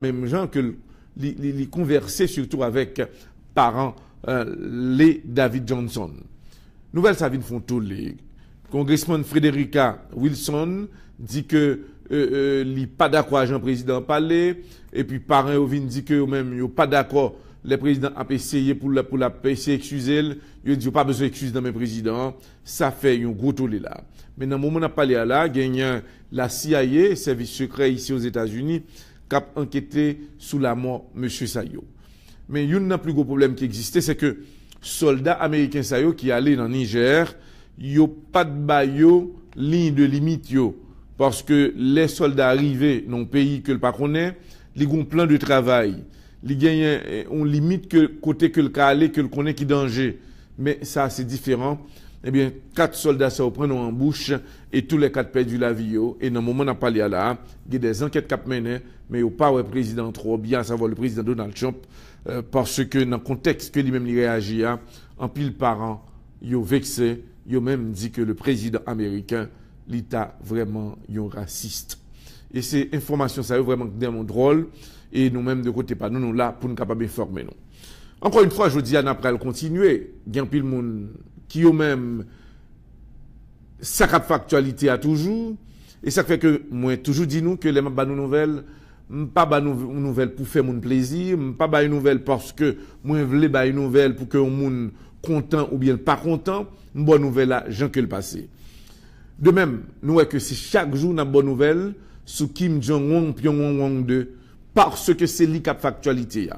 même gens que les converser surtout avec parents les David Johnson. Nouvelle ça vient font tout les congressman Frederica Wilson dit que li pas d'accord avec le président parler et puis parents vient dit que même yo pas d'accord le président a essayé pour la essayer excuser il dit pas besoin d'excuses dans mes présidents ça fait un gros tollé là mais dans le moment où on a parlé là gagnant la CIA service secret ici aux États-Unis qui a enquêté sous la mort monsieur Sayo mais il y a un plus gros problème qui existait c'est que soldats américains Sayo qui allaient dans Niger yo pas de bayo ligne de limite yo parce que les soldats arrivés dans un pays que le pas connaît ils ont plan de travail li gagne on limite que côté que le calé que le connaît qui danger mais ça c'est différent eh bien 4 soldats ça prennent en bouche et tous les 4 perdu la vie et dans le moment on a parlé là il y a des enquêtes qui mené mais au pas le président trop bien à savoir le président Donald Trump parce que dans le contexte que lui-même il réagit en pile parents yo vexé yo même dit que le président américain l'état vraiment un raciste et ces informations ça est vraiment vraiment drôle et nous-mêmes de côté pas nous là pour nous capable informer nous. Encore une fois, je dis à après continuer, il y a pile monde qui eux même ça cap factualité à toujours et ça fait que moi toujours dit nous que les ba nous nouvelles pas ba nouvelle pour faire mon plaisir, pas ba une nouvelle parce que moi voulais ba une nouvelle pour que on monde content ou bien pas content, une bonne nouvelle là Jean que le passé. De même, nous voyons que c'est chaque jour une bonne nouvelle sous Kim Jong-un Pyongyang 2 parce que c'est lui qui a factualité.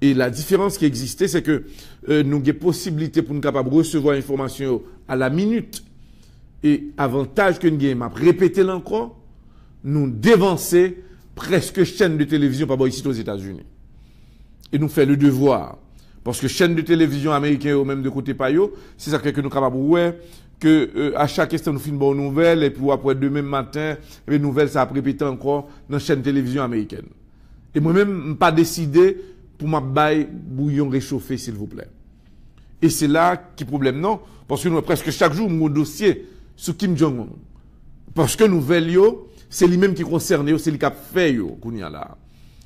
Et la différence qui existait, c'est que nous avons possibilité pour nous capables de recevoir l'information à la minute. Et avantage que nous avons répété encore, nous dévancer presque chaîne de télévision par ici aux États-Unis. Et nous fait le devoir. Parce que chaîne de télévision américaine ou même de côté payo, c'est ça que nous sommes capables de que à chaque instant nous filmons une bonne nouvelle et puis après demain matin, les nouvelles ça a répété encore dans la chaîne de télévision américaine. Et moi-même, pas décidé pour m'abailler bouillon réchauffé, s'il vous plaît. Et c'est là qui problème, non? Parce que nous, presque chaque jour, mon dossier sur Kim Jong-un. Parce que nouvelle, c'est lui-même qui concerne, c'est lui qui a fait,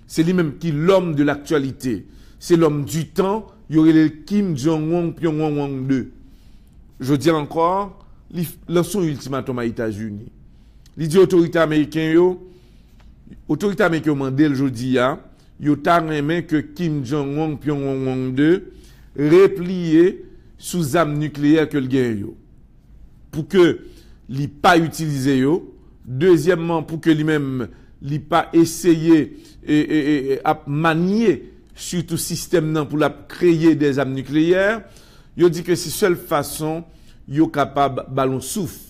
c'est lui-même qui est l'homme de l'actualité. C'est l'homme du temps, il y aurait le Kim Jong-un, Pyongyang 2. Je dis encore, lançons ultimatum aux États-Unis. Il dit autorité américaine, autorité américaine mandel jodi a yo ta remen que Kim Jong-un Pyongyang 2 replié sous arme nucléaire que le gagne yo pour que li pas utiliser yo deuxièmement pour que lui-même li pas essayer et à manier surtout système nan pour la créer des armes nucléaires yo dit que c'est seule façon yo capable ballon souffle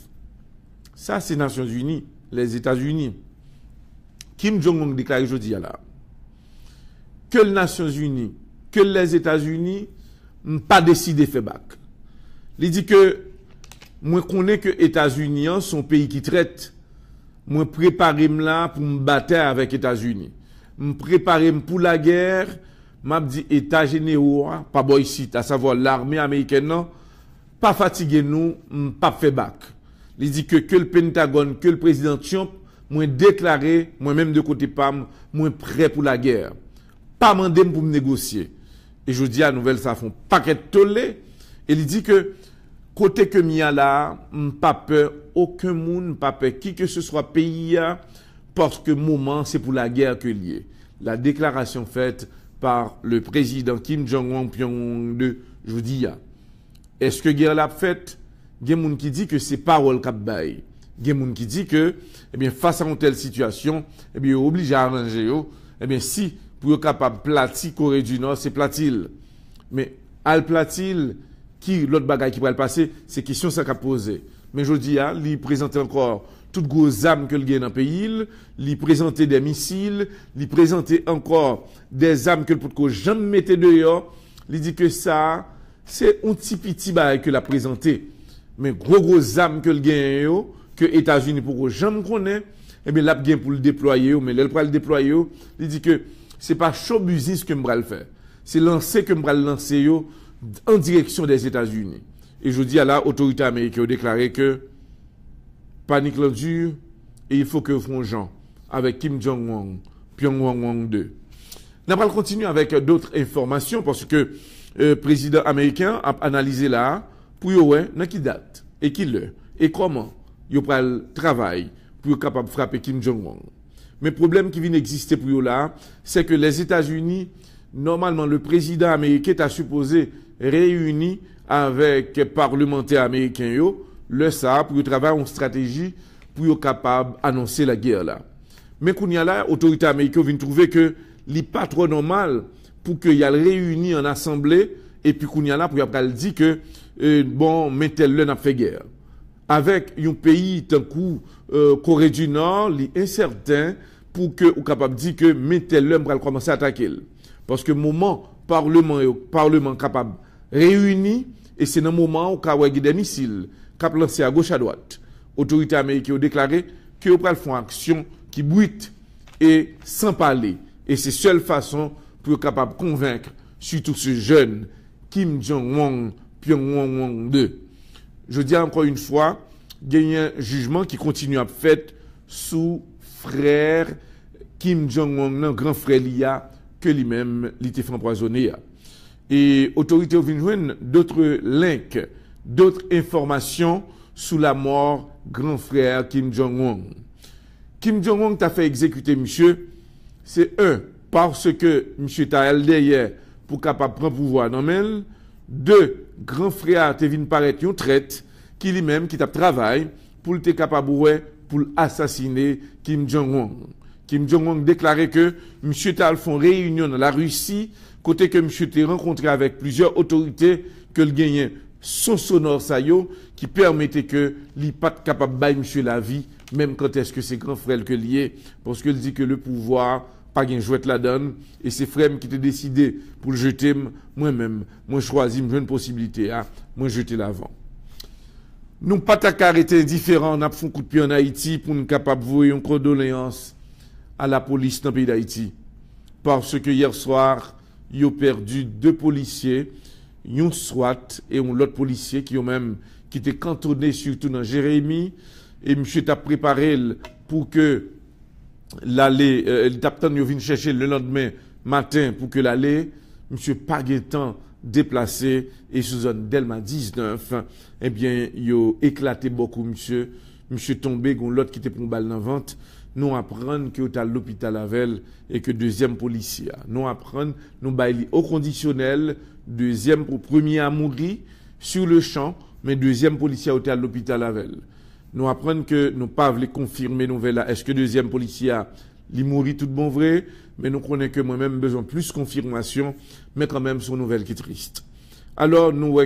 ça c'est Nations Unies les États-Unis. Kim Jong-un déclare aujourd'hui là que les Nations Unies, que les États-Unis n'ont pas décidé de faire bac. Il dit que moi connais que les États-Unis sont pays qui traite. Moi préparé là pour me battre avec les États-Unis. Me préparer pour la guerre, m'a dit États généraux pas bon ici, à savoir l'armée américaine non, pas fatigué nous, pas fait bac. Il dit que le Pentagone, que le président Trump moi déclaré, moi-même de côté PAM, moi prêt pour la guerre. Pas mandé pour me négocier. Et je dis à nouvelle, ça font paquet de tollé. Et il dit que, côté que m'y là, pas peur, aucun monde, pas peur, qui que ce soit pays, parce que moment, c'est pour la guerre que lié. La déclaration faite par le président Kim Jong-un Pyongyang 2, je vous dis, est-ce que guerre l'a faite? Il y a des gens qui disent que c'est parole cap bail. Il y a des gens qui disent que, eh bien, face à une telle situation, eh bien, obligé à arranger, eh bien, si, pour être capable platir Corée du Nord, c'est platil. Mais, al platil, qui, l'autre bagaille qui pourrait le passer, c'est question ça qu'a posé. Mais je dis, il présente encore toutes grosses armes que le gagne dans le pays, il présente des missiles, il présente encore des armes que le pot jamais mettait dehors, il dit que ça, c'est un petit bagaille que l'a présenté. Mais gros armes que le gagne, que les États-Unis pour jamais connaît, eh bien, là, bien pour le déployer, mais là, pour le déployer, il dit que c'est pas show business que m'bral faire. C'est lancer que m'bral lancer en direction des États-Unis. Et je dis à la autorité américaine déclaré que panique l'endure et il faut que font gens avec Kim Jong-un, Pyongyang 2. Nous allons continuer avec d'autres informations parce que le président américain a analysé là pour voir dans qui date et qui l'heure et comment il va le travail pour être capable de frapper Kim Jong-un. Mais le problème qui vient d'exister pour eux là, c'est que les États-Unis, normalement le président américain est supposé réunir avec les parlementaires américains le ça pour travailler une stratégie pour être capable d'annoncer la guerre là. Mais qu'on y a là, l'autorité américaine vient trouver que n'est pas trop normal pour qu'il y ait réuni en assemblée et puis qu'on y a là pour y a dit que bon mais tel n'a fait guerre avec un pays tant coup Corée du Nord, il est incertain pour que ou capable dire que mais tel va commencer à attaquer parce que moment parlement capable réuni et c'est dans moment où ka des missiles cap lancé à gauche à droite. Autorité américaine a déclaré que va faire action qui bruite et sans parler. Et c'est la seule façon pour être capable de convaincre surtout ce jeune Kim Jong-un Pyongyang 2. Je dis encore une fois, il y a un jugement qui continue à être fait sous frère Kim Jong-un, grand frère Lia, que lui-même l'était fait empoisonner. Et l'autorité a vu d'autres links, d'autres informations sous la mort grand frère Kim Jong-un. Kim Jong-un t'a fait exécuter monsieur. C'est parce que M. Taël derrière pour capable prendre pouvoir dans mêle. Deux, grand frère te vinn paraître yon traite qui lui-même qui t'a travaillé pour être capable pour assassiner Kim Jong-un. Kim Jong-un déclaré que M. Taël font réunion dans la Russie côté que M. t'est rencontré avec plusieurs autorités que le gagnait son sonore sayo qui permettait que li pas capable bailler M. la vie même quand est-ce que c'est grand frère que lié parce qu'il dit que le pouvoir pas gain jouet la donne et c'est frère qui t'a décidé pour le jeter moi-même moi choisi une possibilité moi jeter l'avant. Nous pas ta arrêter indifférent on a fait un coup de pied en Haïti pour nous capable voyer une condoléance à la police dans le pays d'Haïti parce que hier soir ils ont perdu 2 policiers, un SWAT et un autre policier qui ont même qui étaient cantonnés surtout dans Jérémie et monsieur t'a préparé pour que l'aller il t'a venu chercher le lendemain matin pour que l'aller monsieur pas de temps déplacé et sous zone Delma 19 eh bien il a éclaté beaucoup monsieur tombé gon l'autre qui était pour balle dans vente. Nous apprenons que à l'hôpital Avel et que deuxième policier. Nous apprenons, nous baillons au conditionnel, deuxième pour premier à mourir sur le champ, mais deuxième policier à l'hôpital Avel. Nous apprenons que nous pas voulons confirmer nouvelle là. Est-ce que deuxième policier il mourit tout bon vrai, mais nous connaissons que moi-même besoin plus confirmation, mais quand même son nouvelle qui est triste. Alors nous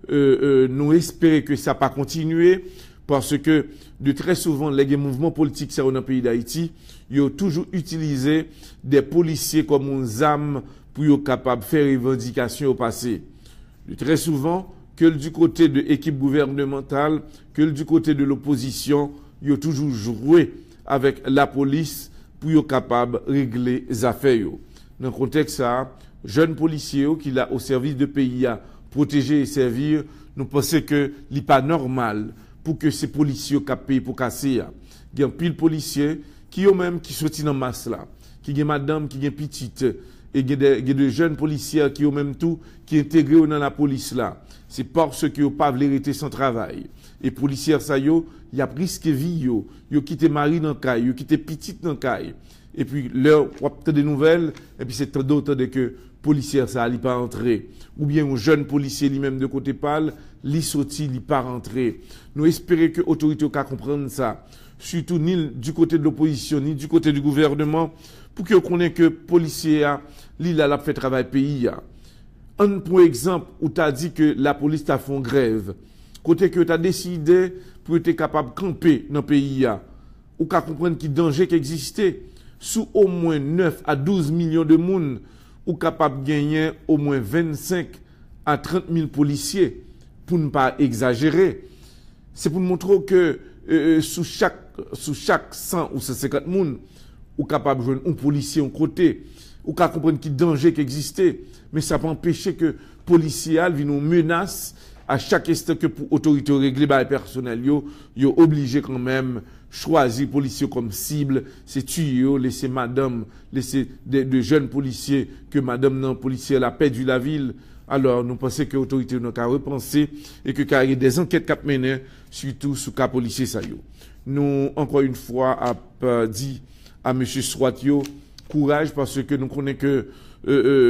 nous espérons que ça pas continuer. Parce que de très souvent, les mouvements politiques dans le pays d'Haïti, ils ont toujours utilisé des policiers comme une arme pour être capables de faire revendication au passé. De très souvent, que du côté de l'équipe gouvernementale, que du côté de l'opposition, ils ont toujours joué avec la police pour être capables de régler les affaires. Dans le contexte ça, jeunes policiers qui là au service de pays à protéger et servir, nous pensons que ce n'est pas normal pour que ces policiers capent pour casser. Il y a pile policiers qui ont même qui sortent dans masse là, qui ont madame, qui ont petite, et il y a des jeunes policiers qui ont même tout, qui intégrés dans la police là. C'est parce qu'ils n'ont pas vérité sans travail. Et policiers ça y a risqué vie ils ont quitté mari dans caille, ils ont quitté petite dans caille. Et puis leur propre des nouvelles et puis c'est d'autres que policier ça il pas entrer ou bien un jeune policier lui-même de côté pâle li sorti il pas rentrer. Nous espérons que l'autorité va comprendre ça, surtout ni du côté de l'opposition ni du côté du gouvernement pour que connaisse que policier a l'a fait travail pays a. Un pour exemple où tu as dit que la police t'a fait grève, côté que tu as décidé pour être capable de camper dans le pays a ou qu'à comprendre qu'il danger qui existait sous au moins 9 à 12 millions de monde ou capable de gagner au moins 25 à 30 000 policiers pour ne pas exagérer. C'est pour montrer que sous chaque 100 ou 150 personnes, ou capable de jouer un policier en côté, ou capable de comprendre qu'il y a danger qui existait, mais ça peut empêcher que les policiers viennent nous menacer à chaque instant que pour l'autorité régler par le personnel, ils sont obligés quand même choisi policiers comme cible, c'est tuer, laisser madame, laisser de jeunes policiers que madame non policier a perdu la ville. Alors, nous pensons que l'autorité n'a qu'à repenser et que qu'il y ait des enquêtes qui menées, surtout sous cas policier ça yo. Nous, encore une fois, dit à M. Swatio, courage parce que nous connaissons que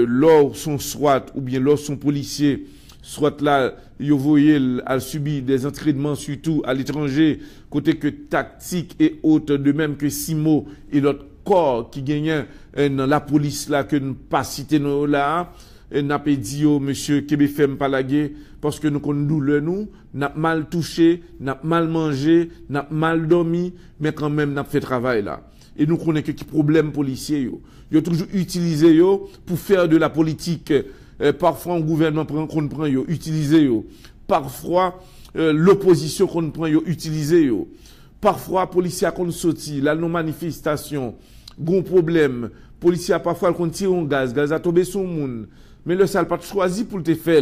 lors son SWAT ou bien lors son policier, soit là, yo voyez, a subi des entraînements surtout à l'étranger, côté que tactique et autres, de même que Simo et l'autre corps qui gagnait dans la police là, que nous pas cité nous là, n'a pas dit au monsieur Kébéfem Palagé, parce que nous connaissons douleur nous, n'a mal touché, n'a mal mangé, n'a mal dormi, mais quand même n'a fait travail là. Et nous connaissons que problème policier yo. Yo toujours utilisé yo pour faire de la politique. Parfois, un gouvernement qu'on prend, yo, utilisé, yo. Parfois, l'opposition qu'on prend, yo, utilisé, yo. Parfois, policiers qu'on sorti, la non-manifestation, gros problème. Policiers, parfois, qu'on tire un gaz a tombé sur le monde. Mais le sale pas choisi pour te faire.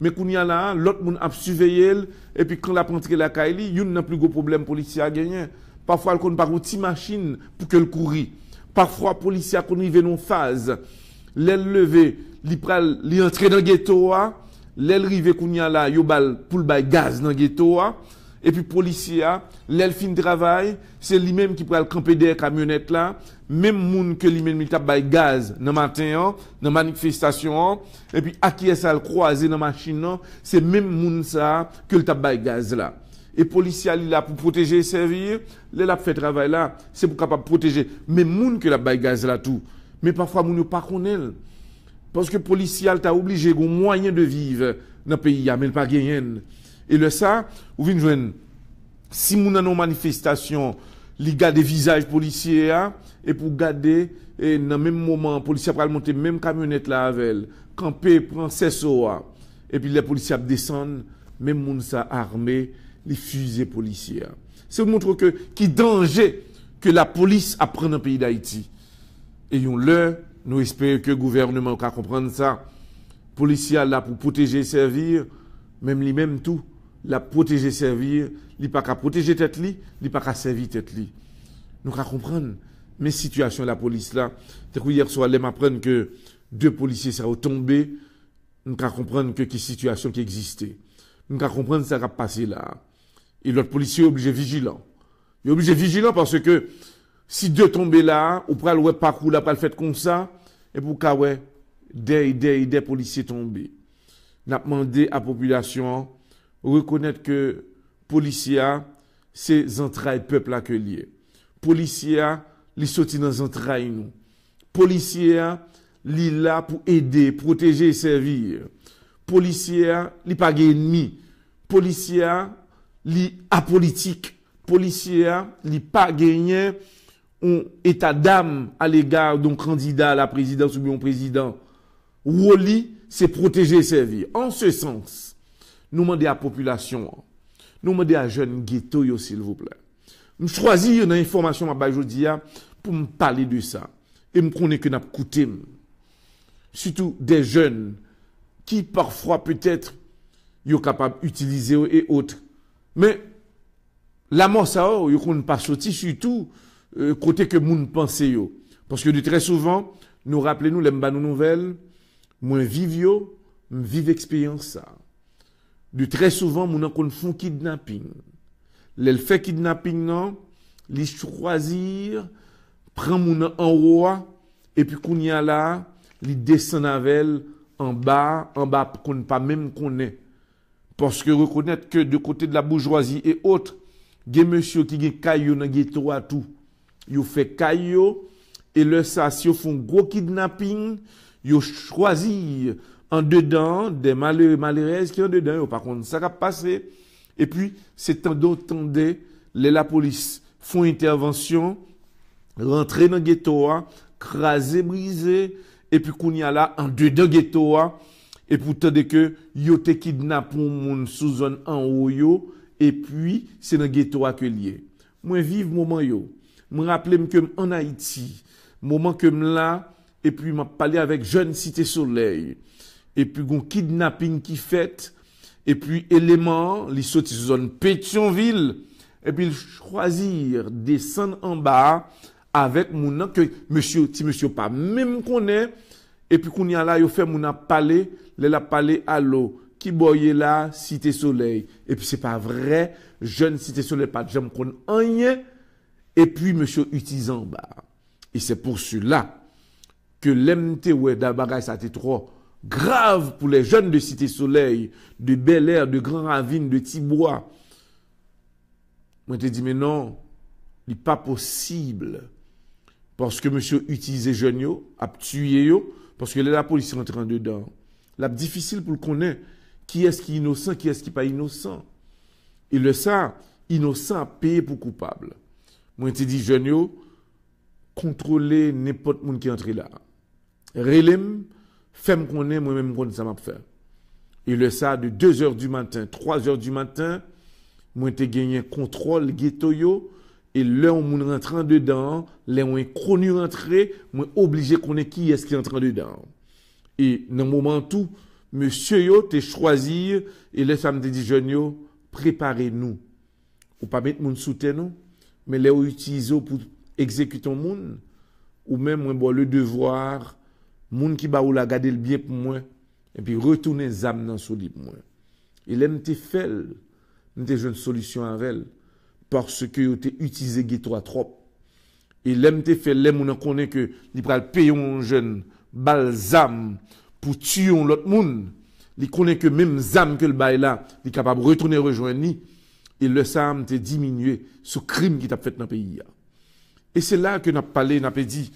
Mais qu'on y a là, l'autre monde a surveillé, et puis quand la rentré la Kaili, y'en n'a plus gros problème policier à gagner. Parfois, qu'on pas une machine pour que le courir. Parfois, policiers qu'on y vient en phase. L'aile levée, li entre dans le ghetto, l'aile rive kounya la, yo bal pour le gaz dans le ghetto, et puis policier, l'aile fin de travail, c'est lui-même qui pral camper des camionnettes là, même moun que lui-même il t'a bay gaz dans matin, dans manifestation, et puis à qui est ça le croisé dans machine, c'est même moun ça que le t'a bay gaz là. Et policier il là pour protéger et servir, l'aile a fait travail là, c'est pour capable protéger, même moun que la bay gaz là tout. Mais parfois moun yo pas connaît. Parce que policier t'a obligé un moyen de vivre dans le pays, mais il pas gagné. Et le ça, vous venez joindre, si moun nan manifestation, li garde visage policier, et pour garder, et dans le même moment, policier pral monter même camionnette là avec elle, camper, prend CSO, et puis les policiers descendent, même moun ça armé, les fusées policiers. C'est pour montrer que, qui danger que la police apprend dans le pays d'Haïti. Et on l'heure, nous espérons que le gouvernement va comprendre ça. Policier là pour protéger et servir, même lui-même tout, la protéger et servir, il pas qu'à protéger tête li, il pas qu'à servir tête li. Nous qu'à comprendre. Mais situation la police là, hier soir, les m'apprennent que 2 policiers sont tombés, nous qu'à comprendre que quelle situation qui existait. Nous qu'à comprendre ça va passer là. Et l'autre policier est obligé vigilant. Il est obligé vigilant parce que si 2 tombent là, ou pral ouais parcours là, pral fait comme ça, et pour qu'à ouais, des policiers tombés. N'a demandé à la population reconnaître que policiers, c'est entrailles peuple là que lié. Policiers, li sorti dans entrailles nous. Policiers, li là pour aider, protéger et servir. Policiers, li pas ennemi. Policiers, li apolitique. Policiers, li pas gagné un état d'âme à l'égard d'un candidat à la présidence ou bien un président. Woli, c'est protéger et servir. En ce sens, nous demandons à la population, nous demandons à jeunes ghetto, s'il vous plaît. Je choisis une information aujourd'hui pour me parler de ça. Et me connais que n'a coûté. Surtout des jeunes qui parfois peut-être sont capables d'utiliser et autres. Mais la mort ça, ils ne pas sorti surtout côté que moun pense yo. Parce que de très souvent, nous rappelons-nous les nouvelles, moi vive expérience ça. De très souvent, moun kon font kidnapping. Les fait kidnapping non, les choisir, prend moun en haut et puis qu'on y a là, les descend avec en bas qu'on pas même connaît. Parce que reconnaître que de côté de la bourgeoisie et autres, des monsieur qui gen caillou dans ghetto à tout. Yo fait caillou et le ça si yo font gros kidnapping, yo choisi en dedans des malheureuses qui en dedans par contre ça va passer et puis c'est tant d'autres la police font intervention rentrer dans ghetto craser briser et puis qu'on y a là en dedans ghetto et pourtant que yo te kidnappe moun sous zone en haut yo et puis c'est dans ghetto que lié moi vive moment yo me rappelle que en Haïti moment que là et puis m'a parlé avec Jeune Cité Soleil et puis gon kidnapping qui fait et puis élément li sorti zone Pétionville et puis choisir descendre en bas avec mon que monsieur, si monsieur pas même connaît, et puis qu'on y a là, il fait mon parler, il parlé à l'eau, qui boye là, Cité Soleil, et puis c'est pas vrai, jeune Cité Soleil, pas de jamais qu'on rien, et puis monsieur utilise en bas. Et c'est pour cela que l'MT, ouais, d'Abagay, ça a été trop grave pour les jeunes de Cité Soleil, de Bel Air, de Grand Ravine, de Tibois. Moi, je te dis, mais non, il n'est pas possible. Parce que monsieur utilise jeunes, a tué, parce que la police est rentrée dedans. C'est difficile pour le connaître. Qui est-ce qui est innocent, qui est-ce qui n'est pas innocent. Et le ça, innocent payé pour coupable. Moi, je te dis, jeunes, contrôler n'importe qui qui entre là. Relem, femme qu'on est, moi-même, qu'on ça m'a fait. Et le ça, de 2h du matin, 3h du matin, moi, j'ai gagné contrôle ghetto yo, et là, on rentre dedans, là, on est connu rentrer, moi, obligé qu'on ait qui est-ce qui entre dedans. Et dans le moment tout, monsieur yo, t'es choisi, et les femmes te disent, jeunes yo, préparez-nous. Ou pas mettre mon soutien, non, mais là, on utilise pour exécuter mon monde, ou même, moi, bon, le devoir, moun qui ba ou la garder le bien pour moi, et puis retourner les âmes dans son lit pour moi. Il aime te faire, m'te une solution avec elle, parce que yo te utilisé ghetto trop. Il aime te faire, les moun connaît que, il pral payer un jeune, balsam, pour tuer l'autre moun. Il connaît que même zam que le bail là, il est capable de retourner rejoindre ni, et le sam te diminuer ce crime qui t'a fait dans le pays. Et c'est là que nous avons parlé, nous avons dit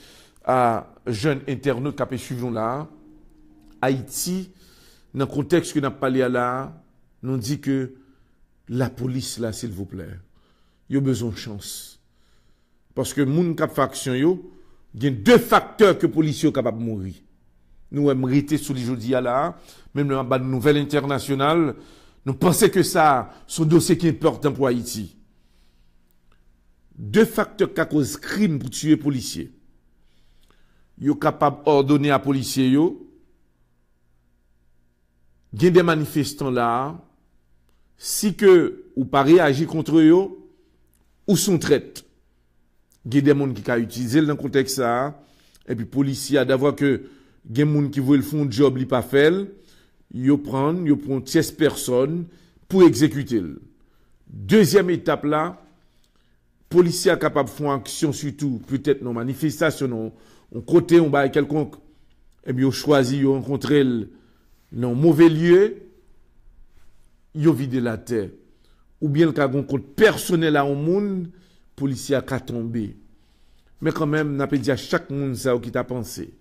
à jeunes internautes qui ont suivi là, Haïti, dans le contexte que nous avons parlé là, nous dit que la police là, s'il vous plaît, il y a besoin de chance. Parce que les gens qui font action, il y a deux facteurs que les policiers sont capables de mourir. Nous avons mérité sous les jeudis là, même dans la nouvelle internationale, nous pensons que ça, c'est un dossier qui est important pour Haïti. Deux facteurs qui causent crime pour tuer les policiers. Ils sont capables d'ordonner à les policiers. Il y a des manifestants là, si que ou pas réagir contre eux, ou sont traités. Il y a des gens qui ont utilisé dans le contexte ça, et puis les policiers, d'avoir que il y a des gens qui veulent faire un job, ils ne pas faire, ils prennent 16 personnes pour exécuter. Deuxième étape là, les policiers sont capables de faire une action, surtout peut-être dans manifestation, on côté, on va quelconque, et bien ils choisissent, ils rencontrent dans un mauvais lieu, ils ont vidé la terre. Ou bien le cas d'un compte personnel à un monde, les policiers ont tombé. Mais quand même, on a dit à chaque monde ça qui t'a pensé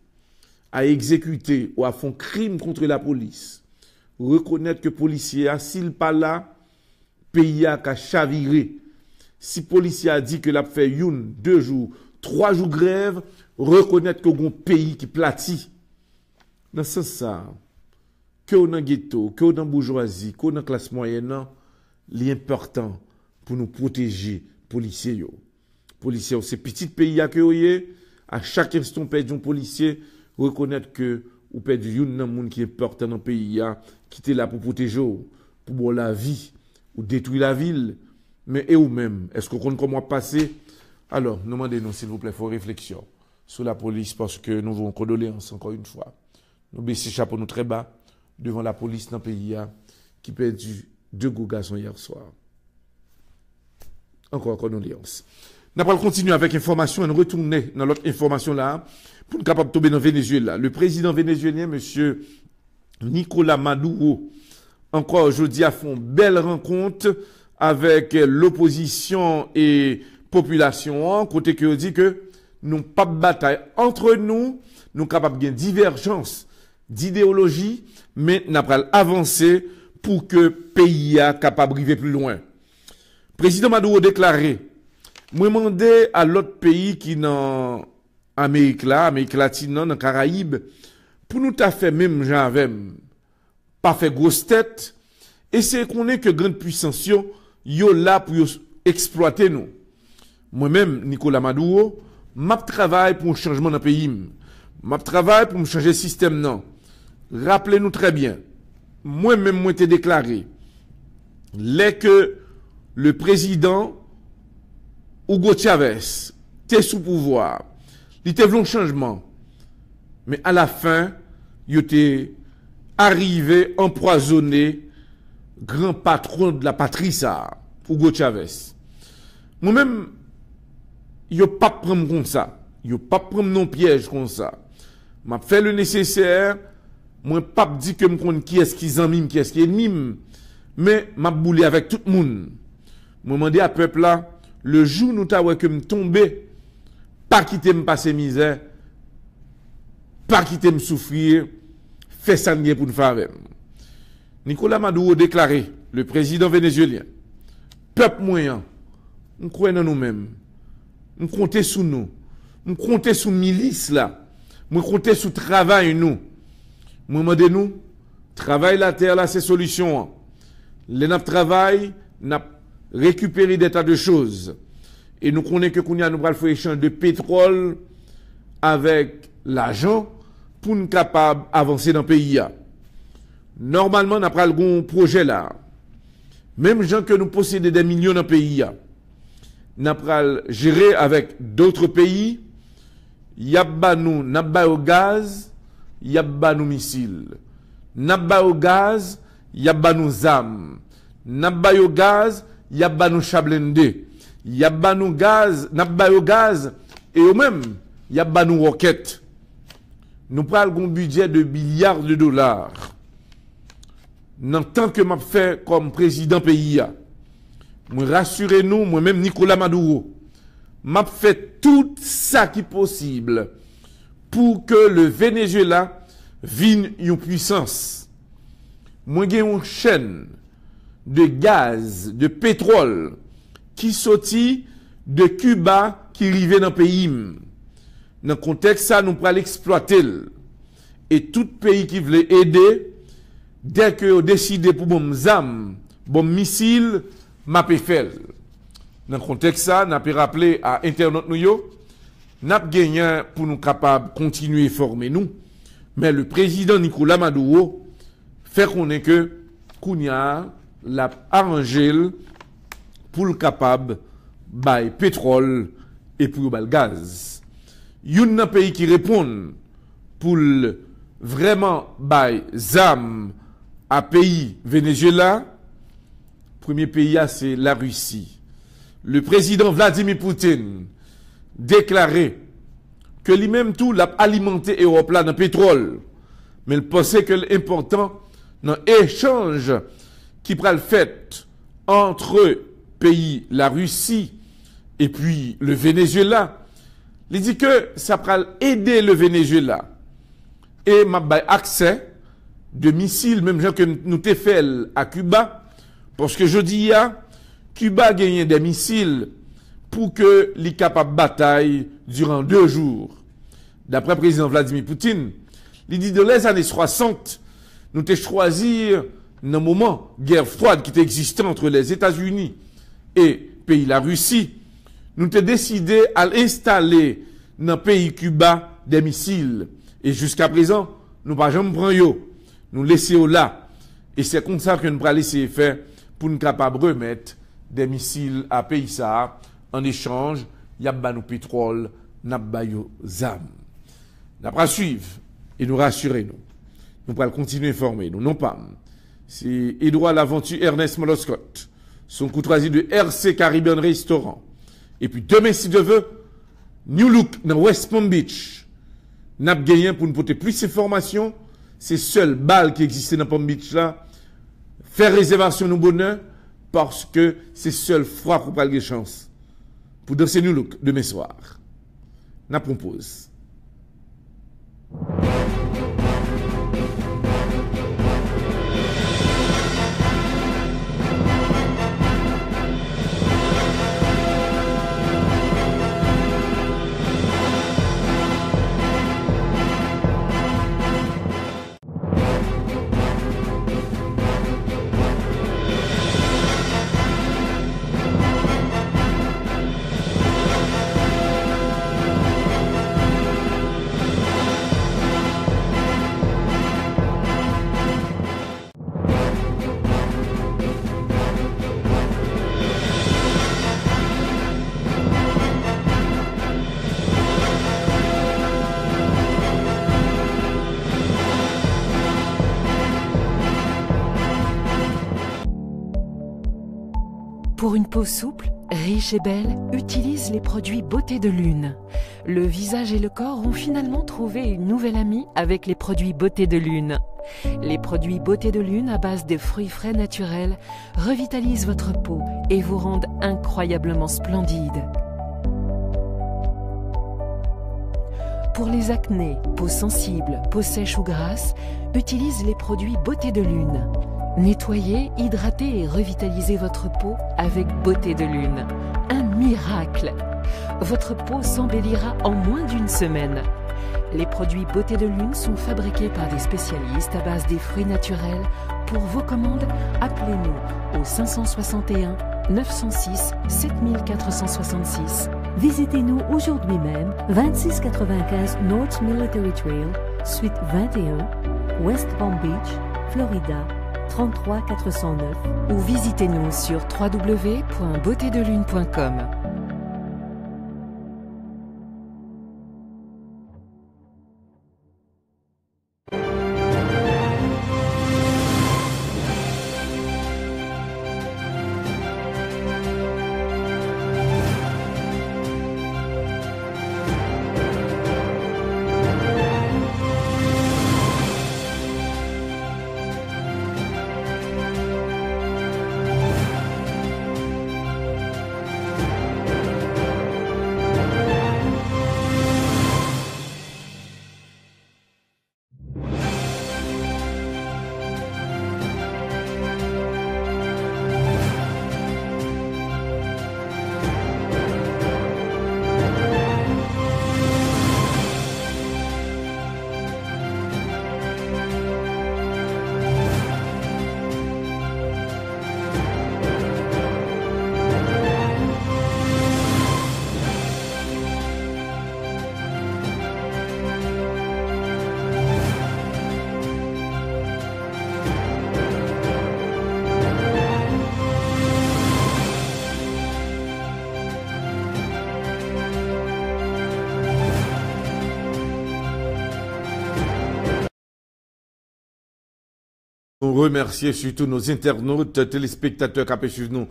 à exécuter ou à faire un crime contre la police. Reconnaître que les policiers, s'il pas là, le pays a chaviré. Si le policier a dit que l'a fait 1, 2 jours, 3 jours grève, reconnaître que y a un pays qui platit. Dans ce sens, que dans le ghetto, que dans la bourgeoisie, que dans la classe moyenne, l'important pour nous protéger les policiers. Les policiers, c'est petit pays à chaque instant, on perd un policier, reconnaître que ou perd un monde qui est important dans le pays, qui est là pour protéger, pour boire la vie, ou détruire la ville. Mais et ou même, est-ce qu'on compte comment passer? Alors, nous demandons, s'il vous plaît, faut réflexion sur la police, parce que nous voulons condoléances encore une fois. Nous baissons chapeau nous très bas devant la police dans le pays qui perdu 2 garçons hier soir. Encore condoléances. Nous allons continuer avec information et nous retourner dans l'autre information là pour nous capable de tomber dans le Venezuela. Le président vénézuélien, monsieur Nicolás Maduro, encore aujourd'hui a fait une belle rencontre avec l'opposition et population, côté que dit que nous pas de bataille entre nous, nous capables de divergence d'idéologie, mais nous allons avancer pour que le pays soit capable d'arriver plus loin. Le président Maduro a déclaré, moi demandé à l'autre pays qui dans Amérique latine, dans les Caraïbes, pour nous ta fait même gens avec, pas fait grosse tête, et c'est qu'on est que grande puissance yo là pour exploiter nous. Moi-même, Nicolás Maduro, m'a travaille pour un changement dans le pays. M'a travaille pour me changer le système non. Rappelez-nous très bien. Moi-même, moi, t'ai déclaré. Dès que le président Hugo Chavez, t'es sous pouvoir, il te voulu un changement. Mais à la fin, il était arrivé empoisonné, grand patron de la patrie, ça, Hugo Chavez. Moi-même, je ne pas prendre comme ça. Je ne pas prendre non piège comme ça. Je fait le nécessaire. Moi, pas dit que je connais qui est-ce qui est qui est-ce qui est ennemi. Mais je boulé avec tout le monde. Je demandé à peuple là, le jour où nous t'avons que me tomber, pas quitter me passer misère, pas quitter me souffrir, fait ça pour nous faire. Nicolas Maduro déclaré, le président vénézuélien, peuple moyen, nous croyons en nous-mêmes, nous comptons sur nous, nous comptons sur milice là, nous comptons sur travail nous. Nous demandons nous, travail la terre là, c'est solution. Les nap travail, n'a récupéré des tas de choses. Et nous connaissons que nous allons faire échange de pétrole avec l'argent pour nous capables d'avancer dans le pays. Normalement, nous avons un projet là. Même gens que nous possédons des millions dans le pays. Nous avons géré avec d'autres pays. Yabba nous, nabba au gaz, yabba nous missiles. Nabba au gaz, yabba nous âmes. Nabba au gaz, yabba nous chablende. Yabba nous gaz, nabba au gaz, et eux même, yabba nous roquettes. Nous prenons un budget de milliards de dollars. En tant que m'a fait comme président pays, moi rassurez-nous, moi-même Nicolas Maduro, m'a fait tout ça qui est possible pour que le Venezuela vienne une puissance. Moi j'ai une chaîne de gaz, de pétrole qui sortit de Cuba qui arrivait dans le pays. Dans le contexte ça, nous pourrons l'exploiter. Et tout pays qui voulait aider, dès que vous décidez pour bon zam, bon missile, m'a fait. Dans le contexte ça, nous avons rappelé à Internet nous avons gagné pour nous capables de continuer à former nous. Mais le président Nicolas Maduro fait connaître que Kounia l'a arrangé pour le capable de pétrole et pour le gaz. Il y a un pays qui répond pour vraiment bail zam à pays Venezuela. Premier pays c'est la Russie. Le président Vladimir Poutine déclaré que lui-même tout l'a alimenté Europe là dans le pétrole, mais il pensait que l'important dans l'échange qui prend le fait entre pays la Russie et puis le Venezuela, il dit que ça prend aider le Venezuela et m'a accès de missiles même gens que nous t'ai fait à Cuba parce que je dis Cuba a gagné des missiles pour que les capables de bataille durant 2 jours. D'après le président Vladimir Poutine, il dit de les années 60, nous avons choisi un moment guerre froide qui était existant entre les États-Unis et pays la Russie. Nous avons décidé à installer dans le pays Cuba des missiles. Et jusqu'à présent, nous n'avons jamais pris yo. Nous laissons là. Et c'est comme ça que nous allons laisser faire pour nous capables de remettre des missiles à pays ça. En échange, il y a nos pétrole, il y a zam. Nous allons suivre et nous rassurer nous. Nous allons continuer à informer nous. Non pas. C'est Edouard Laventure, Ernest Moloscott. Son courtoisie de RC Caribbean Restaurant. Et puis demain, si Dieu veut, New Look dans West Palm Beach. Nous avons gagné pour nous porter plus d'informations. C'est seul balle qui existait dans Palm Beach là. Faire réservation nous bonheur parce que c'est seul froid pour pas de chance. Pour danser New Look demain soir. Nous propose. Pour une peau souple, riche et belle, utilise les produits Beauté de Lune. Le visage et le corps ont finalement trouvé une nouvelle amie avec les produits Beauté de Lune. Les produits Beauté de Lune à base de fruits frais naturels revitalisent votre peau et vous rendent incroyablement splendide. Pour les acnés, peau sensible, peau sèche ou grasse, utilise les produits Beauté de Lune. Nettoyez, hydratez et revitalisez votre peau avec Beauté de Lune. Un miracle! Votre peau s'embellira en moins d'une semaine. Les produits Beauté de Lune sont fabriqués par des spécialistes à base des fruits naturels. Pour vos commandes, appelez-nous au 561 906 7466. Visitez-nous aujourd'hui même, 2695 North Military Trail, suite 21, West Palm Beach, Florida, 33409. Ou visitez-nous sur www.beautédelune.com. Nous remercions surtout nos internautes, téléspectateurs qui suivent nous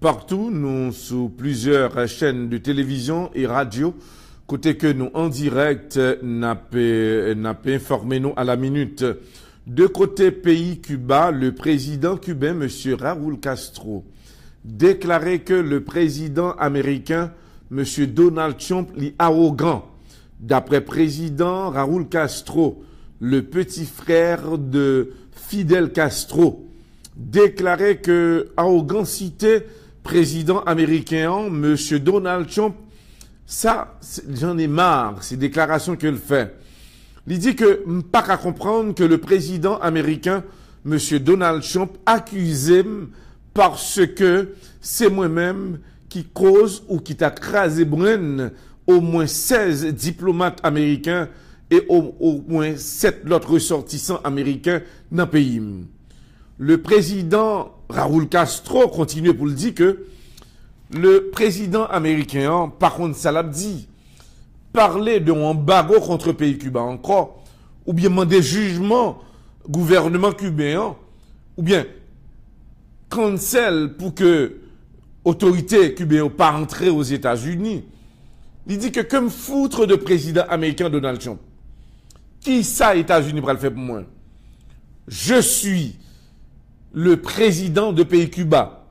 partout, nous sous plusieurs chaînes de télévision et radio, côté que nous en direct n'a pas informé nous à la minute. De côté pays Cuba, le président cubain, M. Raúl Castro, déclarait que le président américain, M. Donald Trump, est arrogant. D'après président Raúl Castro, le petit frère de Fidel Castro, déclarait que arrogancité président américain, M. Donald Trump, ça, j'en ai marre, ces déclarations qu'il fait. Il dit que pas qu'à comprendre que le président américain, M. Donald Trump, accusé parce que c'est moi-même qui cause ou qui t'a crasé brune au moins 16 diplomates américains et au moins 7 autres ressortissants américains dans le pays. Le président Raúl Castro continue pour le dire que le président américain, par contre, ça l'a dit, parler d'un embargo contre le pays cubain encore, ou bien demander jugement gouvernement cubain, ou bien cancel pour que autorité cubaine pas entrer aux États-Unis. Il dit que comme foutre de président américain Donald Trump, qui ça États-Unis pour le faire pour moi? Je suis le président de pays Cuba.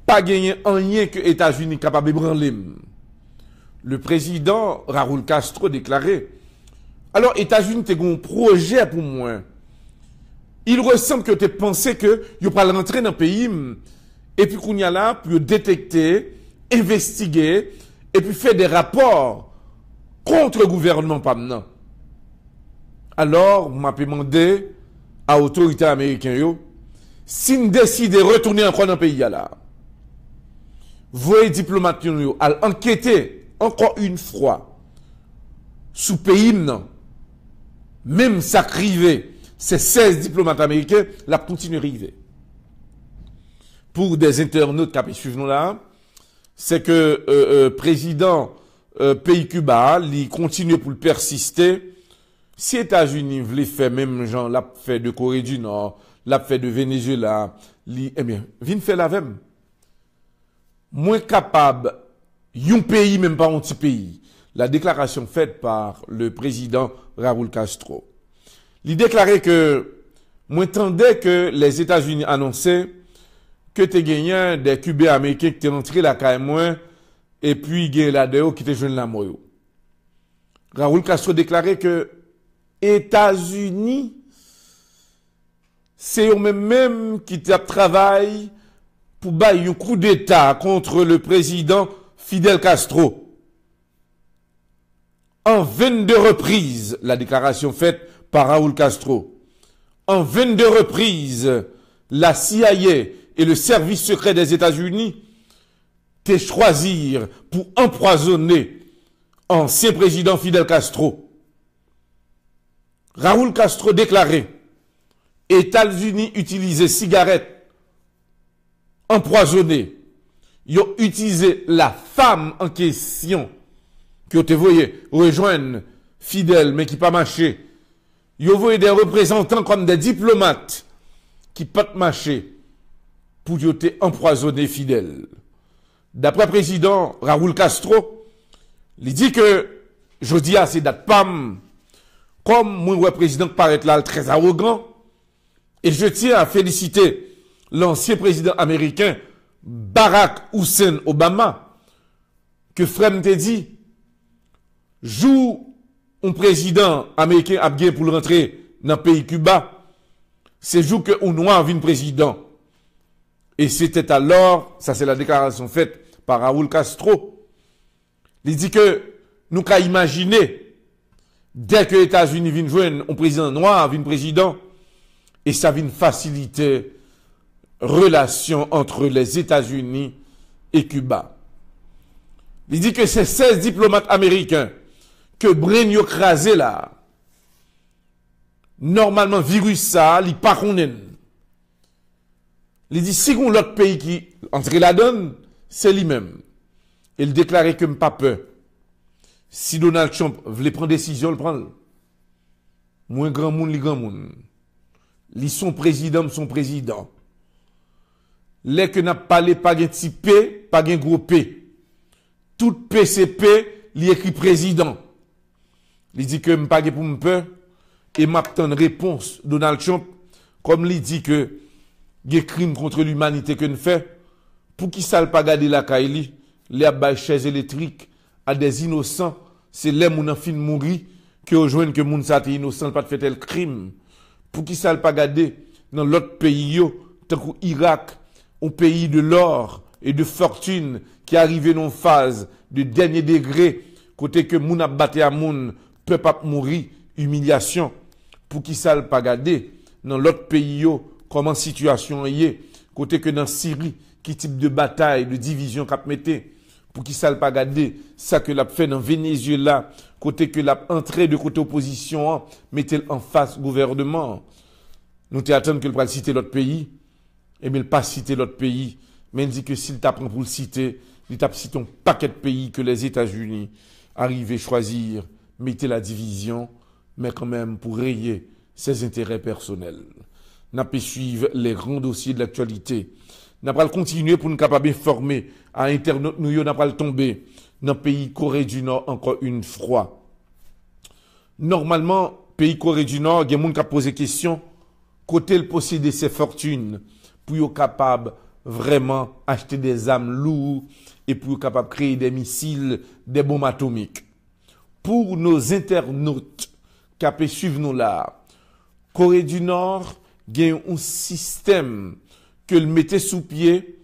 Pas gagné en rien que États-Unis capable de branler. Le président Raúl Castro déclarait, alors États-Unis t'es un projet pour moi. Il ressemble que tu pensé que il pas rentrer dans le pays et puis qu'on y a là pour détecter, investiguer et puis faire des rapports contre le gouvernement pas maintenant. Alors, m'a demandé à l'autorité américaine, si nous décidons de retourner encore dans le pays là, voyez diplomates à enquêter encore une fois sous pays non. Même ça crivé, ces 16 diplomates américains, la continuent à arriver. Pour des internautes qui suivent nous là, c'est que président pays Cuba, il continue pour le persister. Si les États-Unis voulaient faire même genre l'a fait de Corée du Nord, l'a fait de Venezuela, eh bien, viens faire la même. moins capable, un pays, même pas un petit pays. La déclaration faite par le président Raúl Castro. Il déclarait que, moi tendais que les États-Unis annonçaient que t'es gagné des Cubains américains qui t'es rentré la KM1 et puis gagné la DEO qui t'es jeune la moyo. Raúl Castro déclarait que États-Unis, c'est eux-mêmes qui travaillent pour bailler un coup d'État contre le président Fidel Castro. En 22 reprises, la déclaration faite par Raúl Castro. En 22 reprises, la CIA et le service secret des États-Unis te choisirent pour empoisonner ancien président Fidel Castro. Raúl Castro déclarait États-Unis utilisaient cigarettes empoisonnées. Ils ont utilisé la femme en question qui ont voyé rejoindre Fidel mais qui pas marché. Ils ont voyé des représentants comme des diplomates qui pas marché pour empoisonner Fidel. D'après le président Raúl Castro, il dit que je dis à ces dates PAM, comme moi le président paraît là très arrogant, et je tiens à féliciter l'ancien président américain Barack Hussein Obama, que Frem te dit, joue un président américain a bien pour rentrer dans le pays Cuba, c'est jour que un noir vient président. Et c'était alors, ça c'est la déclaration faite par Raúl Castro, il dit que nous qu'à imaginer, dès que les États-Unis viennent joindre un président noir, viennent président, et ça vient faciliter relation entre les États-Unis et Cuba. Il dit que ces 16 diplomates américains que Bren yo crasé là, normalement virus ça, il pas connaît. Il dit si on l'autre pays qui entre la donne, c'est lui-même. Il déclarait que pas peur. Si Donald Trump voulait prendre décision, il prend. Moins grand monde, li grand monde. Li son président, son président. Les que n'a parlé pas gen petit P, pas gen gros P. Tout PCP, li écrit président. Il dit que m'pas gen pour m'peur et m'attend réponse Donald Trump comme il dit que gen crime contre l'humanité que nous fait pour qui ça pas garder la kaili les abay chaises électriques à des innocents, c'est les moun en fin mourir que rejoignent que moun sa te innocent pas fait tel crime. Pour qui ça pas garder dans l'autre pays yo tant que Irak, un pays de l'or et de fortune qui arrivé dans une phase de dernier degré côté que moun a batté à moun peut pas mourir humiliation. Pour qui ça pas garder dans l'autre pays yo comment situation est côté que dans Syrie qui type de bataille de division qu'a metté pour qui ça le pas garder ça que l'a fait dans Venezuela côté que l'a entré de côté opposition mettez en face gouvernement nous t'attendons que le pas citer l'autre pays et bien il pas citer l'autre pays mais il dit que s'il t'apprend pour le citer il tape cité un paquet de pays que les États-Unis arrivaient choisir mettez la division mais quand même pour rayer ses intérêts personnels. N'a pas suivre les grands dossiers de l'actualité. N'a pas continuer pour nous capable informer à Internet nous n'a pas tomber dans le pays Corée du Nord encore une fois. Normalement, pays Corée du Nord, il y a des gens qui posent des questions côté le posséder ses fortunes pour être capable vraiment acheter des armes lourdes et pour être capable créer des missiles, des bombes atomiques. Pour nos internautes qui peuvent suivre nous là, Corée du Nord gagne un système que le mettait sous pied.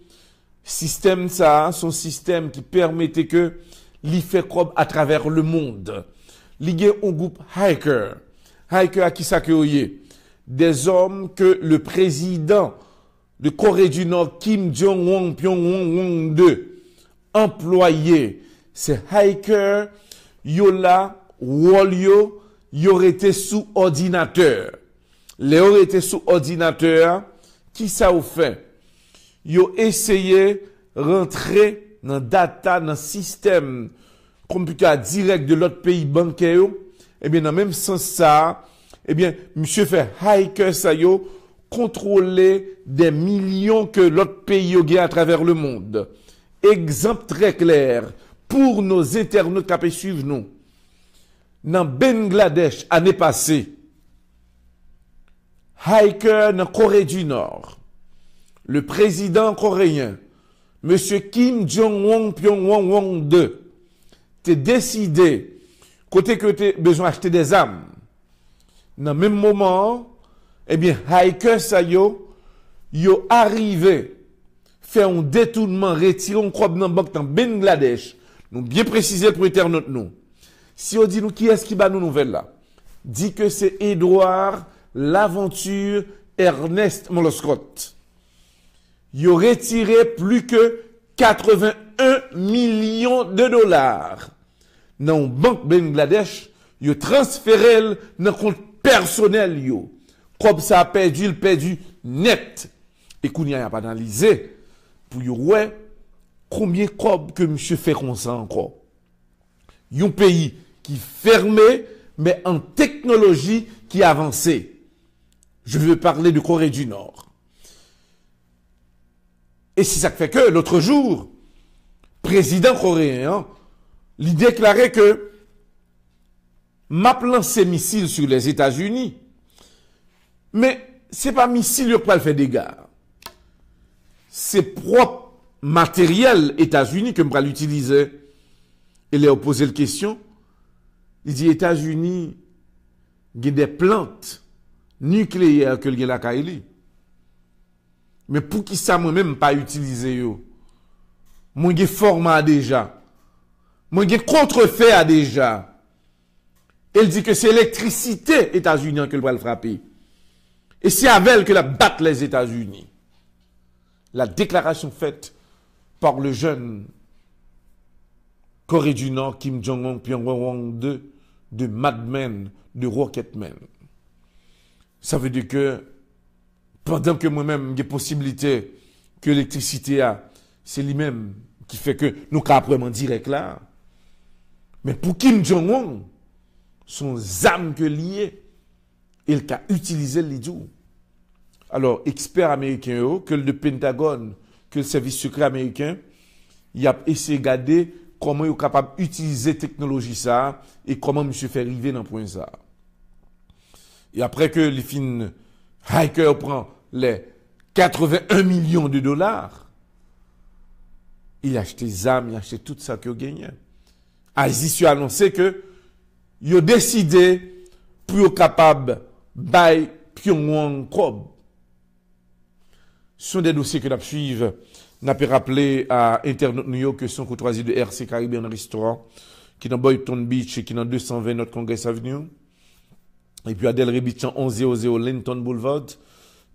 Système ça, son système qui permettait que l'y fait comme à travers le monde. Il y a un groupe hacker. Hacker à qui ça que des hommes que le président de Corée du Nord Kim Jong-un Pyongyang 2 employé. Ces hackers yola wolio y'aurait été sous ordinateur. Les aurait été sous ordinateur, qui ça a fait? Yo essayé rentrer dans data, dans système computer direct de l'autre pays bancaire. Eh bien, dans le même sens ça, eh bien, monsieur fait hacker ça yo, contrôler des millions que l'autre pays yo gagne à travers le monde. exemple très clair pour nos internautes qui peuvent suivre nous. Dans Bangladesh, année passée, hiker dans Corée du Nord, le président coréen, M. Kim Jong-un Pyongyang II, a décidé, côté que tu as besoin d'acheter des armes. Dans le même moment, eh bien, hiker ça yo arrivé, faire un détournement, retirer un crop dans la banque dans Bangladesh. Nous bien préciser pour internaute nous. Si on dit nous qui est-ce qui bat nous nouvelle là, dit que c'est Edouard Laventure Ernest Moloscott. Il a retiré plus que 81 millions de dollars dans une banque Bangladesh. Il a transféré dans le compte personnel. Comme ça a perdu, il perdu net. Et qu'on n'y a pas analysé pour voir combien de que monsieur fait comme ça encore. Un pays qui fermé, mais en technologie qui avancée. Je veux parler de Corée du Nord. Et c'est ça qui fait que l'autre jour, président coréen, il déclarait que m'a lancé missile sur les États-Unis. Mais c'est pas missile qui va faire des dégâts. C'est propre matériel États-Unis que va l'utiliser. Il a posé la question. Il dit États-Unis, il y a des plantes nucléaires que il y a la Kaili. Mais pour qui ça moi-même pas utiliser yo? Moi j'ai format déjà. Moi j'ai contrefait déjà. Elle dit que c'est l'électricité États-Unis que va le frapper. Et c'est avec elle que la battent les États-Unis. La déclaration faite par le jeune Corée du Nord, Kim Jong-un Pyongyang II, de Madman, de Rocketman. Ça veut dire que pendant que moi-même j'ai possibilité que l'électricité a, c'est lui-même qui fait que nous caprement direct là. Mais pour Kim Jong-un, son âme que lié, il a utilisé les dous. Alors, experts américains, que le Pentagone, que le service secret américain, il a essayé de regarder comment il est capable d'utiliser la technologie ça et comment monsieur fait arriver dans le point ça. Et après que les fins hackers prend les 81 millions de dollars, il a acheté des armes, il a acheté tout ça qu'il a gagné. Aziz a annoncé que il a décidé pour être capable de Pyongyang Kob. Ce sont des dossiers que nous suivons. Nous avons rappelé à Internet New York que son courtoisie de RC Caribbean Restaurant, qui est dans Boynton Beach et qui est dans 220 North Congress Avenue. Et puis à Delray Beach, en 1100 Linton Boulevard.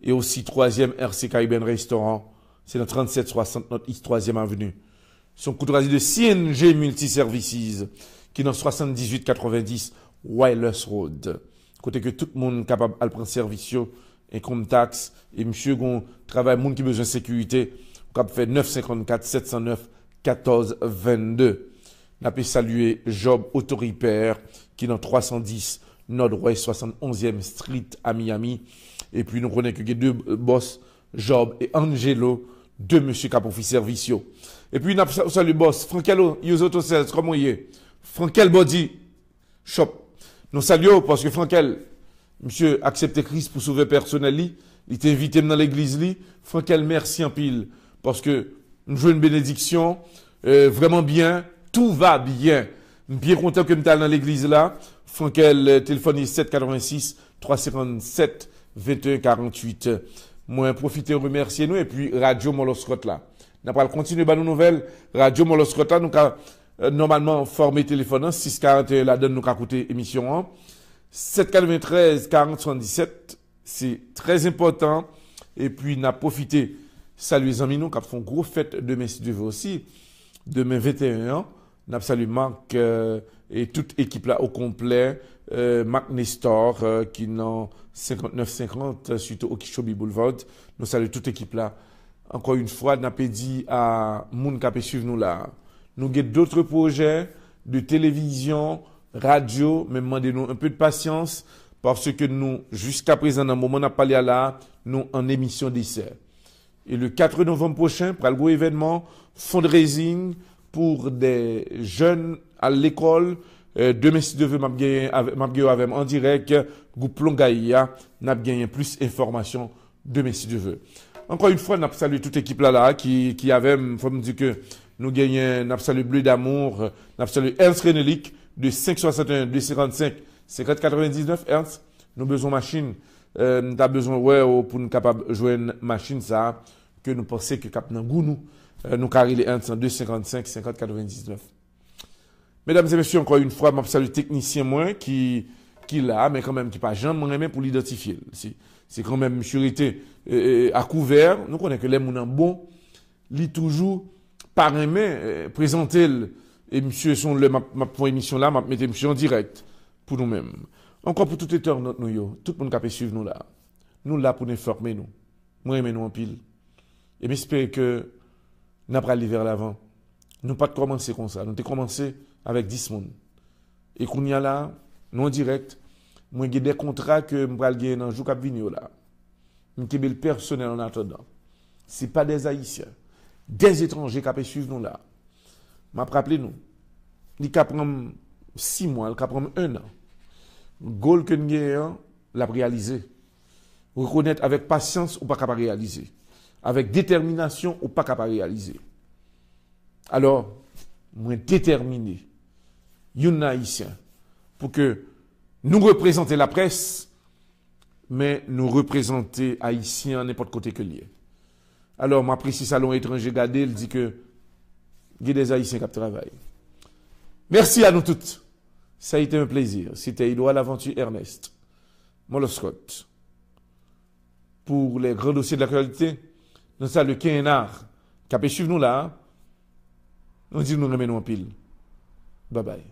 Et aussi 3e RC Caribbean Restaurant. C'est dans 3760 North East 3e Avenue. Son courtoisie de CNG Multiservices, qui est dans 7890 Wireless Road. Côté que tout le monde est capable de prendre service, income tax, et monsieur gon travail, monde qui a besoin de sécurité, cap fait 954 709 14 22. N'a pas saluer Job Auto Repair, qui est dans 310 Nord-Ouest 71e Street à Miami. Et puis nous connaissons que deux boss, Job et Angelo, deux monsieur qui ont fait service. Et puis nous saluons boss, Frankello, Use Auto Sales, comment il est? Frankel Body Shop. Nous saluons parce que Frankel, monsieur, accepte Christ pour sauver personnel, il t'a invité dans l'église, Frankel, merci en pile, parce que nous jouons une bénédiction, vraiment bien, tout va bien. Bien content que nous sommes dans l'église là. Frankel, téléphone 786 357 21 48. Moi, profitez, remercier nous, et puis Radio Moloscott là. Nous allons continuer nos nouvelles. Radio Moloscott là, nous normalement formé téléphone 641 là donne nous qu'a coûté émission 793 40 77, c'est très important. Et puis n'a profité saluer les amis nous qui font gros fête demain si Dieu veut aussi, demain 21 ans. N'a salué Marc et toute équipe là au complet, Marc Nestor qui dans 5950 suite au Kishobi Boulevard. Nous saluons toute équipe là. Encore une fois, n'a pas dit à moun qui suivre nous là. Nous avons d'autres projets de télévision, radio, mais demandez-nous un peu de patience parce que nous, jusqu'à présent, dans le moment où on a parlé là, nous en émission d'essai. Et le 4 novembre prochain, pour le gros événement, fundraising pour des jeunes à l'école. Demain, si Dieu veut, m'a gagné avec en direct, groupe Longaïa, n'a gagné plus d'informations demain, si Dieu veut. Encore une fois, n'a salué toute l'équipe là, qui avait, faut me dire que nous gagnons, n'a salué Bleu d'amour, n'a salué Ernst Renelik de 561 255 5099 Ernst. Nous besoin machine, nous avons besoin, pour nous capable de jouer une machine, ça, que nous pensons que cap nan goût nous carré les Ernst en 255 5099. Mesdames et messieurs, encore une fois, je salue le technicien moi qui l'a, mais quand même qui pas jamais aimé pour l'identifier. C'est quand même surité à couvert. Nous connaissons que les gens bon, li toujours par aimé présenter et monsieur son le ma émission là, m'a mettre monsieur en direct pour nous-mêmes. Encore pour tout état notre nous tout le monde capable suivre nous là. Nous là pour nous former nous. Moi aimer nous en pile. Et j'espère que n'a pas aller vers l'avant. Nous pas commencer comme ça. Nous avons commencé avec 10 personnes. Et qu'on y a là, nous en direct, moi j'ai des contrats que je vais gagner dans le jour qui vient là. Je vais le personnel en attendant. Ce n'est pas des Haïtiens, des étrangers qui peuvent suivre nous là. Je vais rappeler nous. Il va prendre 6 mois, il va prendre 1 an. Le goal que nous avons, l'a réalisé. Reconnaître avec patience ou pas capable de réaliser. Avec détermination ou pas capable de réaliser. Alors, moi déterminé, un haïtien, pour que nous représenter la presse, mais nous représenter haïtiens n'importe côté que lié. Alors, m'apprécie salon étranger gardé, il dit que il y a des haïtiens qui travaillent. Merci à nous toutes. Ça a été un plaisir. C'était Iloa l'aventure Ernest. Molo Scott. Pour les grands dossiers de l'actualité, nous sommes le Kénard, qui a pu suivre nous là. Nous disons nous remettons en pile. Bye bye.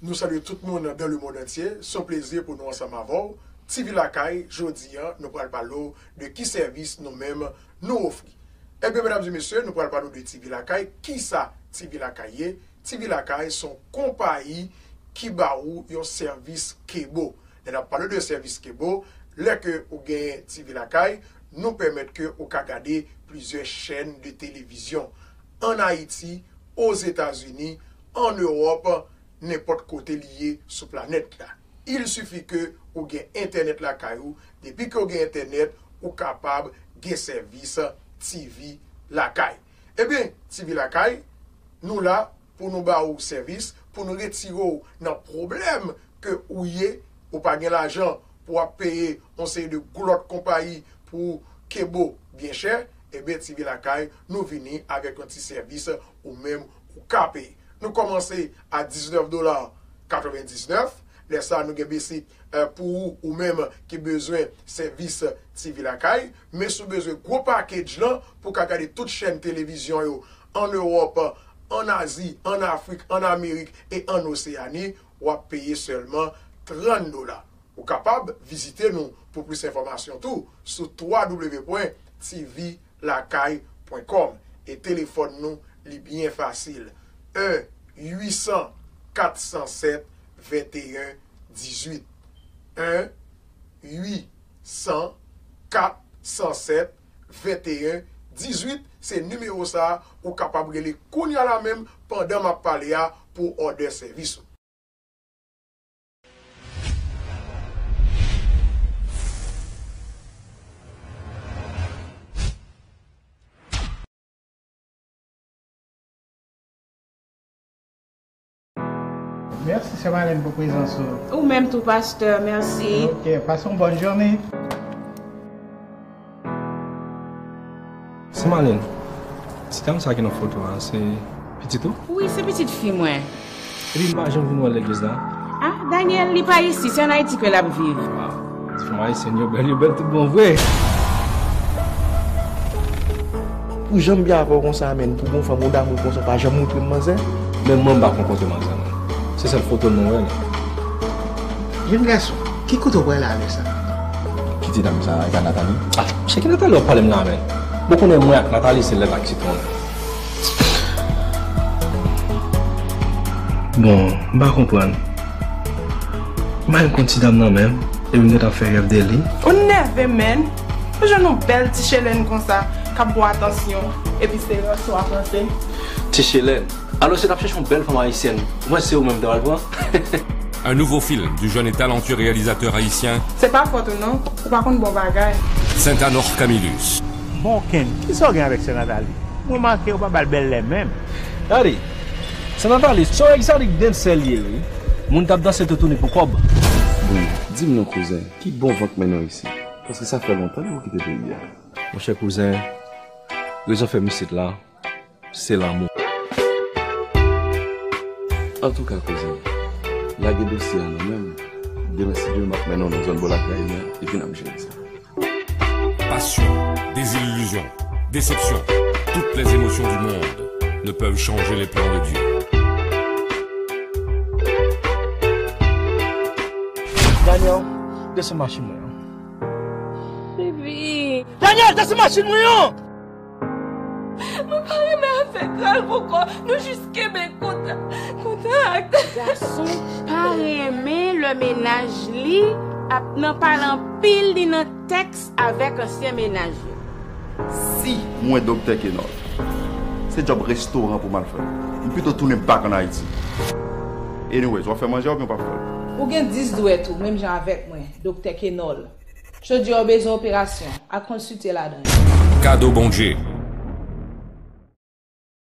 Nous saluons tout le monde dans le monde entier. C'est un plaisir pour nous ensemble avant. TV Lakay, jeudi, nous parlons parler de qui service nous-mêmes nous offrons. Eh bien, mesdames et messieurs, nous parlons de TV Lakay. Qui ça, TV Lakay? TV Lakay sont compagnie qui baou un service Kebo. Nous avons parlé de service Kebo. Là que vous gagnez TV Lakay, nous permettent que vous regarder plusieurs chaînes de télévision en Haïti, aux États-Unis, en Europe, n'importe côté lié sur la planète là. Il suffit que vous ayez internet là caillou, depuis que vous avez internet, vous êtes capable de service TV Lakay. Eh bien, TV Lakay, nous là pour nous faire un service, pour nous retirer dans le problème que vous avez, ou pas l'argent pour payer on série de goulottes compagnie pour Kebo bien cher. Eh bien, TV Lakay, nous venons avec un petit service ou même ou payer. Nous commençons à $19,99. Les ça nous avons baissé pour ou même qui besoin de service TV Lakay. Mais si vous avez besoin de gros package là, pour regarder toute chaîne télévision yo, en Europe, en Asie, en Afrique, en Amérique et en Océanie, vous payez seulement $30. Vous êtes capable de visiter nous pour plus d'informations tout sur www.tvlakay.com et téléphone nous est bien facile. 1-800-407-21-18. 1-800-407-21-18. C'est le numéro ça ou capable de les kounya la même pendant ma paléa pour order service. Merci, c'est Marlène pour la présence. Ou même tout, pasteur, merci. Ok, passons une bonne journée. C'est Marlène. C'est comme ça qu'il y a une photo, hein? C'est petit tout? Oui, c'est petite fille, moi. Et puis, moi, je viens à l'église là. Ah, Daniel, il n'est pas ici, c'est en Haïti que la vive. femme haïtienne, yo belle tout bon vrai. Ou j'aime bien avoir comme ça, mais pour bon femme d'amour comme ça, pas jamais montrer manger. Même moi, je ne vais pas comporter manger. C'est cette photo de Noël. Jeune garçon, qui coûte au là avec ça? Qui dit ça avec Nathalie? Ah, c'est que Nathalie, on parle de là, mais. Beaucoup de moi, Nathalie, c'est l'aide qui tourne. Bon, je vais comprendre. Je vais considérer même. Et je vais faire rêve de lui. On nerve, man. Je n'ai pas belle petite chelène comme ça. Qui boit attention. Et puis c'est là, soit français. Tichélène. Alors c'est la cherche une belle femme haïtienne. Moi c'est au même de voir. Un nouveau film du jeune et talentueux réalisateur haïtien. C'est pas photo non. Ou par contre bon bagage. Saint-Anor Camillus. Bon Ken, qui s'en vient avec Nathalie? Moi manqué ou pas belle les mêmes. Allez. C'est Nathalie, son exotique danseur lié. Mon tape dans cette tournée pour quoi? Oui, dis-moi cousin, qui bon vent maintenant ici? Parce que ça fait longtemps que vous quittez le pays. Mon cher cousin, raison fait musique là, c'est l'amour. En tout cas, cousin, la gueule dossier en nous-mêmes, demain si Dieu m'a maintenant dans une zone bolacraïne, et puis nous gérer ça. Passion, désillusion, déception, toutes les émotions du monde ne peuvent changer les plans de Dieu. Daniel, descends ma machine. Bébé. Daniel, descends ma machine. Mon père m'a fait grave pourquoi nous jusqu'à mes contact. Garçon, pas aimer le ménage li, n'a pas pile di nan texte avec ancien ménager. Si, moi docteur Kenol, c'est job restaurant pour mal faire. Je plutôt tourner back en Haïti. Anyway, tu vas faire manger ou bien pas faire? Ou bien 10 douets tout, même gens avec moi, docteur Kenol. Je dis au besoin opération, à consulter là-dedans. Cadeau bon Dieu.